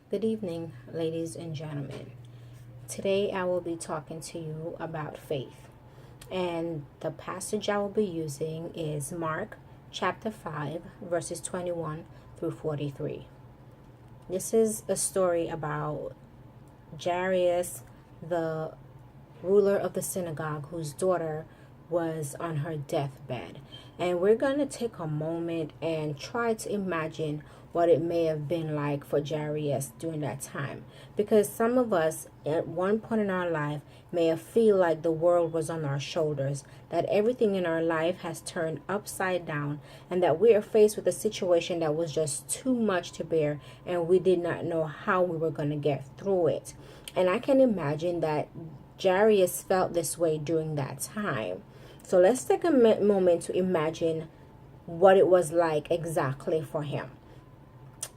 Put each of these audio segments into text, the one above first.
Good evening, ladies and gentlemen. Today I will be talking to you about faith. And the passage I will be using is Mark chapter 5, verses 21 through 43. This is a story about Jairus, the ruler of the synagogue, whose daughter was on her deathbed. And we're going to take a moment and try to imagine what it may have been like for Jairus during that time. Because some of us at one point in our life may have feel like the world was on our shoulders, that everything in our life has turned upside down, and that we are faced with a situation that was just too much to bear, and we did not know how we were going to get through it. And I can imagine that Jairus felt this way during that time. So let's take a moment to imagine what it was like exactly for him.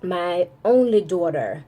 My only daughter,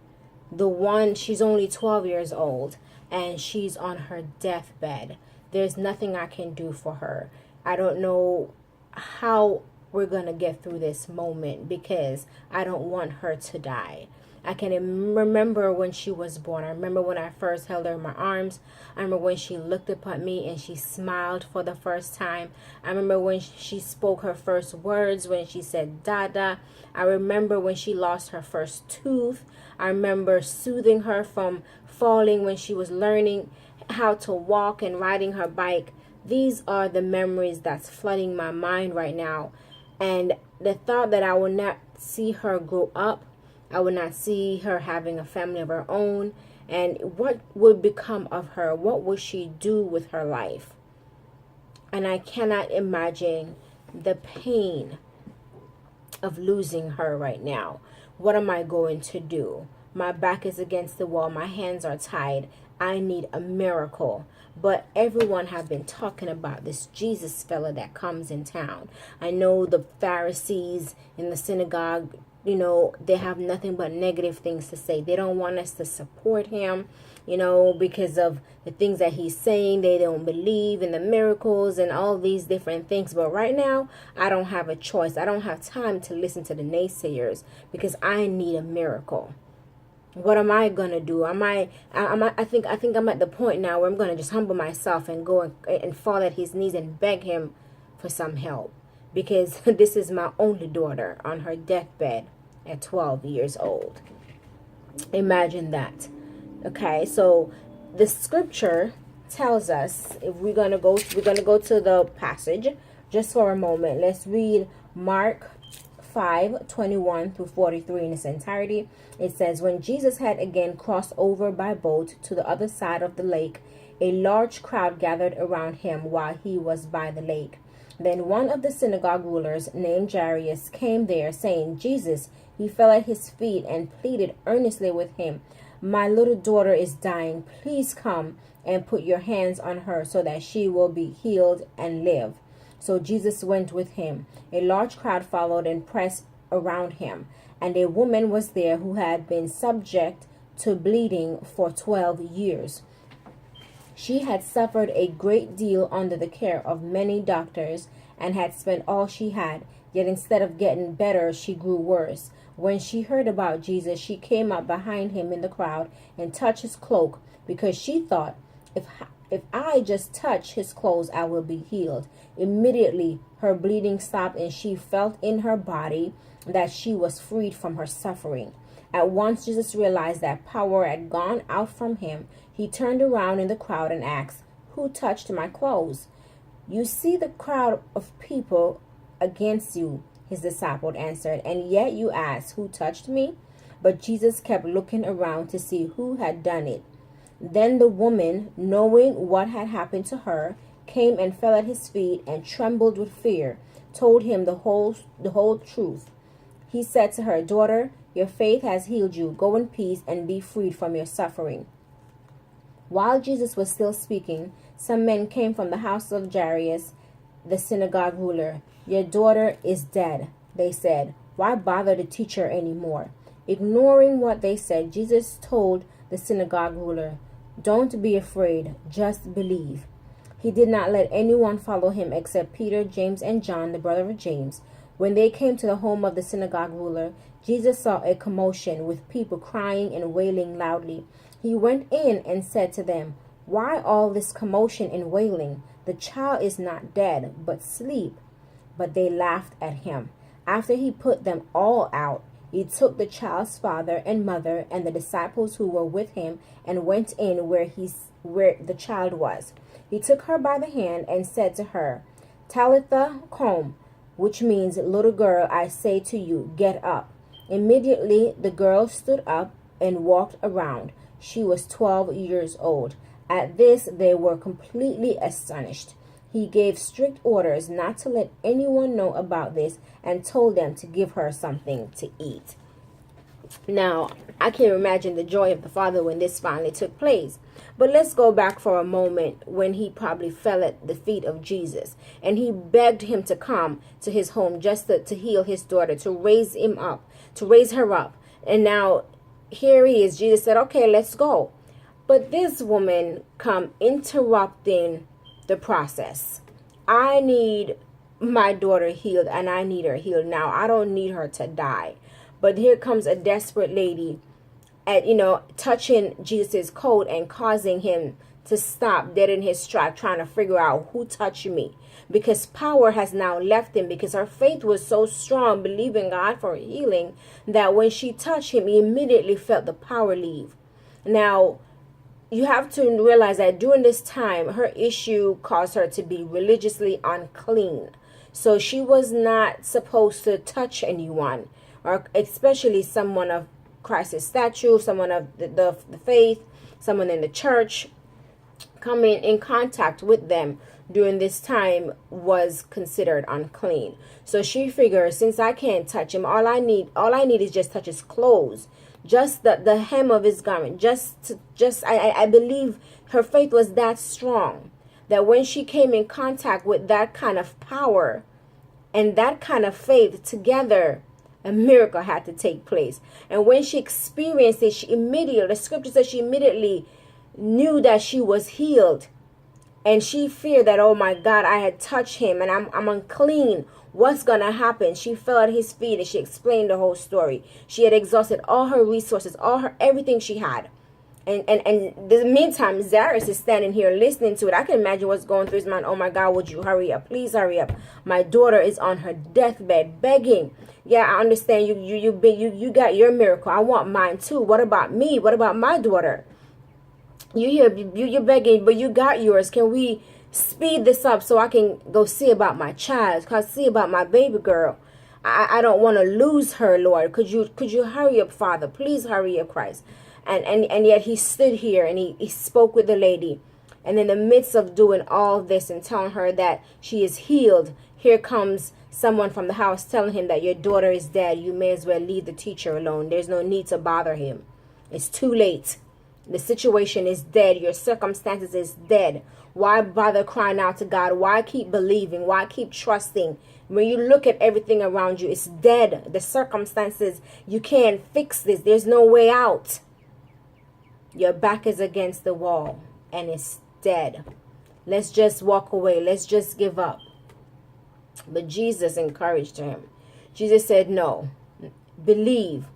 she's only 12 years old, and she's on her deathbed. There's nothing I can do for her. I don't know how we're going to get through this moment because I don't want her to die. I can remember when she was born. I remember when I first held her in my arms. I remember when she looked up at me and she smiled for the first time. I remember when she spoke her first words, when she said Dada. I remember when she lost her first tooth. I remember soothing her from falling when she was learning how to walk and riding her bike. These are the memories that's flooding my mind right now. And the thought that I will not see her grow up, I would not see her having a family of her own, and what would become of her? What would she do with her life? And I cannot imagine the pain of losing her right now. What am I going to do? My back is against the wall. My hands are tied. I need a miracle. But everyone have been talking about this Jesus fella that comes in town. I know the Pharisees in the synagogue, they have nothing but negative things to say. They don't want us to support him, because of the things that he's saying. They don't believe in the miracles and all these different things. But right now, I don't have a choice. I don't have time to listen to the naysayers because I need a miracle. What am I gonna do? I think I'm at the point now where I'm gonna just humble myself and go and fall at his knees and beg him for some help, because this is my only daughter on her deathbed at 12 years old. Imagine that. Okay, so the scripture tells us, if we're gonna go to the passage just for a moment. Let's read Mark 5:21 through 43 in its entirety. It says, when Jesus had again crossed over by boat to the other side of the lake, a large crowd gathered around him while he was by the lake. Then one of the synagogue rulers named Jairus came there, saying, Jesus. He fell at his feet and pleaded earnestly with him, my little daughter is dying. Please come and put your hands on her so that she will be healed and live. So Jesus went with him. A large crowd followed and pressed around him. And a woman was there who had been subject to bleeding for 12 years. She had suffered a great deal under the care of many doctors and had spent all she had. Yet instead of getting better, she grew worse. When she heard about Jesus, she came up behind him in the crowd and touched his cloak, because she thought, if I just touch his clothes, I will be healed. Immediately, her bleeding stopped, and she felt in her body that she was freed from her suffering. At once, Jesus realized that power had gone out from him. He turned around in the crowd and asked, who touched my clothes? You see the crowd of people against you, his disciple answered, and yet you ask, who touched me? But Jesus kept looking around to see who had done it. Then the woman, knowing what had happened to her, came and fell at his feet and trembled with fear, told him the whole truth. He said to her, daughter, your faith has healed you. Go in peace and be freed from your suffering. While Jesus was still speaking, some men came from the house of Jairus, the synagogue ruler. Your daughter is dead, they said. Why bother the teacher anymore? Ignoring what they said, Jesus told the synagogue ruler, don't be afraid, just believe. He did not let anyone follow him except Peter, James, and John, the brother of James. When they came to the home of the synagogue ruler, Jesus saw a commotion with people crying and wailing loudly. He went in and said to them, "Why all this commotion and wailing? The child is not dead, but asleep." But they laughed at him. After he put them all out, he took the child's father and mother and the disciples who were with him and went in where the child was. He took her by the hand and said to her, "Talitha koum," which means, "Little girl, I say to you, get up." Immediately the girl stood up and walked around. She was 12 years old. At this they were completely astonished. He gave strict orders not to let anyone know about this and told them to give her something to eat. Now, I can imagine the joy of the father when this finally took place. But let's go back for a moment when he probably fell at the feet of Jesus and he begged him to come to his home just to heal his daughter, to raise her up. And now here he is. Jesus said, "Okay, let's go." But this woman come interrupting the process. I need my daughter healed and I need her healed now. I don't need her to die. But here comes a desperate lady at, touching Jesus' coat and causing him to stop dead in his track, trying to figure out who touched me. Because power has now left him, because her faith was so strong, believing God for healing, that when she touched him, he immediately felt the power leave. Now, you have to realize that during this time, her issue caused her to be religiously unclean. So she was not supposed to touch anyone, or especially someone of Christ's statue, someone of the faith, someone in the church. Coming in contact with them during this time was considered unclean. So she figured, since I can't touch him, all I need is just touch his clothes, just the hem of his garment. I believe her faith was that strong that when she came in contact with that kind of power and that kind of faith together, a miracle had to take place. And when she experienced it, the scripture says she immediately knew that she was healed. And she feared that, oh my God, I had touched him and I'm unclean. What's going to happen? She fell at his feet and she explained the whole story. She had exhausted all her resources, everything she had. And in the meantime, Jairus is standing here listening to it. I can imagine what's going through his mind. Oh my God, would you hurry up? Please hurry up. My daughter is on her deathbed begging. Yeah, I understand you got your miracle. I want mine too. What about me? What about my daughter? You're begging, but you got yours. Can we speed this up so I can go see about my child? See about my baby girl. I don't want to lose her, Lord. Could you hurry up, Father? Please hurry up, Christ. And yet he stood here and he spoke with the lady. And in the midst of doing all this and telling her that she is healed, here comes someone from the house telling him that your daughter is dead. You may as well leave the teacher alone. There's no need to bother him. It's too late. The situation is dead. Your circumstances is dead. Why bother crying out to God? Why keep believing? Why keep trusting? When you look at everything around you, it's dead. The circumstances, you can't fix this. There's no way out. Your back is against the wall and it's dead. Let's just walk away. Let's just give up. But Jesus encouraged him. Jesus said, no, believe.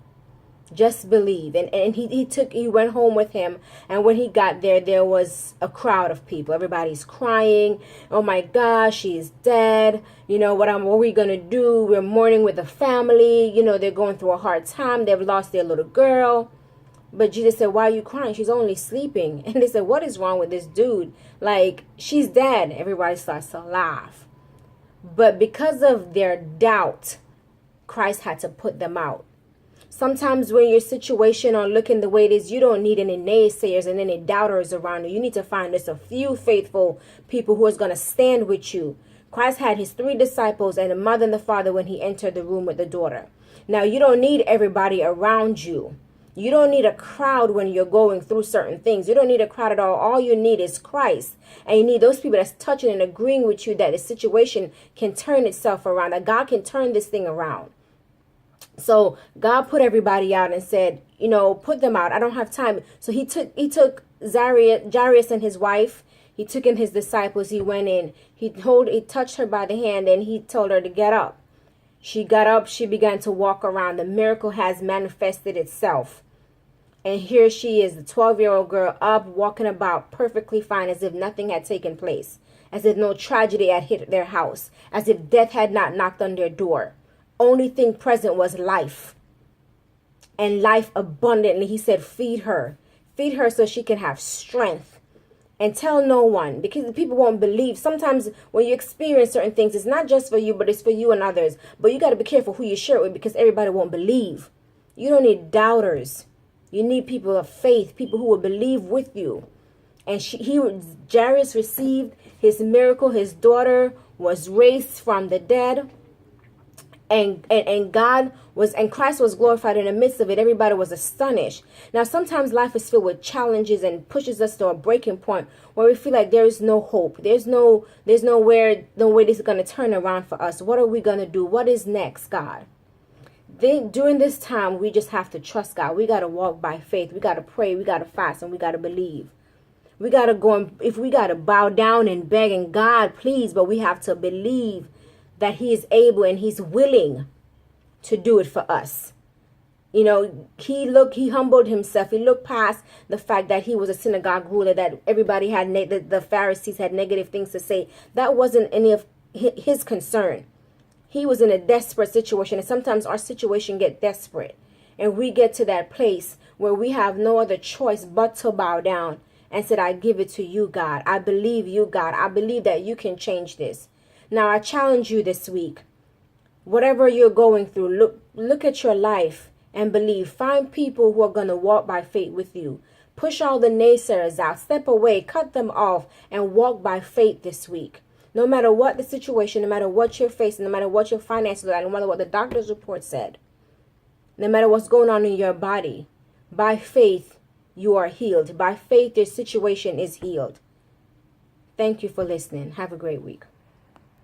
Just believe. And he went home with him. And when he got there was a crowd of people. Everybody's crying. Oh my gosh, she's dead. What are we going to do? We're mourning with the family. They're going through a hard time. They've lost their little girl. But Jesus said, why are you crying? She's only sleeping. And they said, what is wrong with this dude? Like, she's dead. Everybody starts to laugh. But because of their doubt, Christ had to put them out. Sometimes when your situation or looking the way it is, you don't need any naysayers and any doubters around you. You need to find just a few faithful people who is going to stand with you. Christ had his 3 disciples and the mother and the father when he entered the room with the daughter. Now, you don't need everybody around you. You don't need a crowd when you're going through certain things. You don't need a crowd at all. All you need is Christ. And you need those people that's touching and agreeing with you that the situation can turn itself around, that God can turn this thing around. So God put everybody out and said, put them out. I don't have time. So he took Jairus and his wife. He took in his disciples. He went in. He touched her by the hand and he told her to get up. She got up, she began to walk around. The miracle has manifested itself. And here she is, the 12-year-old girl, up, walking about perfectly fine, as if nothing had taken place, as if no tragedy had hit their house, as if death had not knocked on their door. Only thing present was life, and life abundantly. He said, feed her so she can have strength. And tell no one, because people won't believe. Sometimes when you experience certain things, it's not just for you, but it's for you and others. But you got to be careful who you share it with, because everybody won't believe. You don't need doubters. You need people of faith, people who will believe with you. And Jairus received his miracle. His daughter was raised from the dead. And Christ was glorified in the midst of it. Everybody was astonished. Now, sometimes life is filled with challenges and pushes us to a breaking point where we feel like there is no hope. There's no way this is going to turn around for us. What are we going to do? What is next, God? During this time, we just have to trust God. We got to walk by faith. We got to pray. We got to fast, and we got to believe. We got to go, and if we got to bow down and beg, and God, please, but we have to believe that he is able and he's willing to do it for us. You know, he humbled himself. He looked past the fact that he was a synagogue ruler, that everybody had, the Pharisees had negative things to say. That wasn't any of his concern. He was in a desperate situation, and sometimes our situation get desperate, and we get to that place where we have no other choice but to bow down and said, I give it to you, God. I believe you, God. I believe that you can change this. Now, I challenge you this week. Whatever you're going through, look at your life and believe. Find people who are going to walk by faith with you. Push all the naysayers out. Step away. Cut them off and walk by faith this week. No matter what the situation, no matter what you're facing, no matter what your finances are, no matter what the doctor's report said, no matter what's going on in your body, by faith, you are healed. By faith, your situation is healed. Thank you for listening. Have a great week.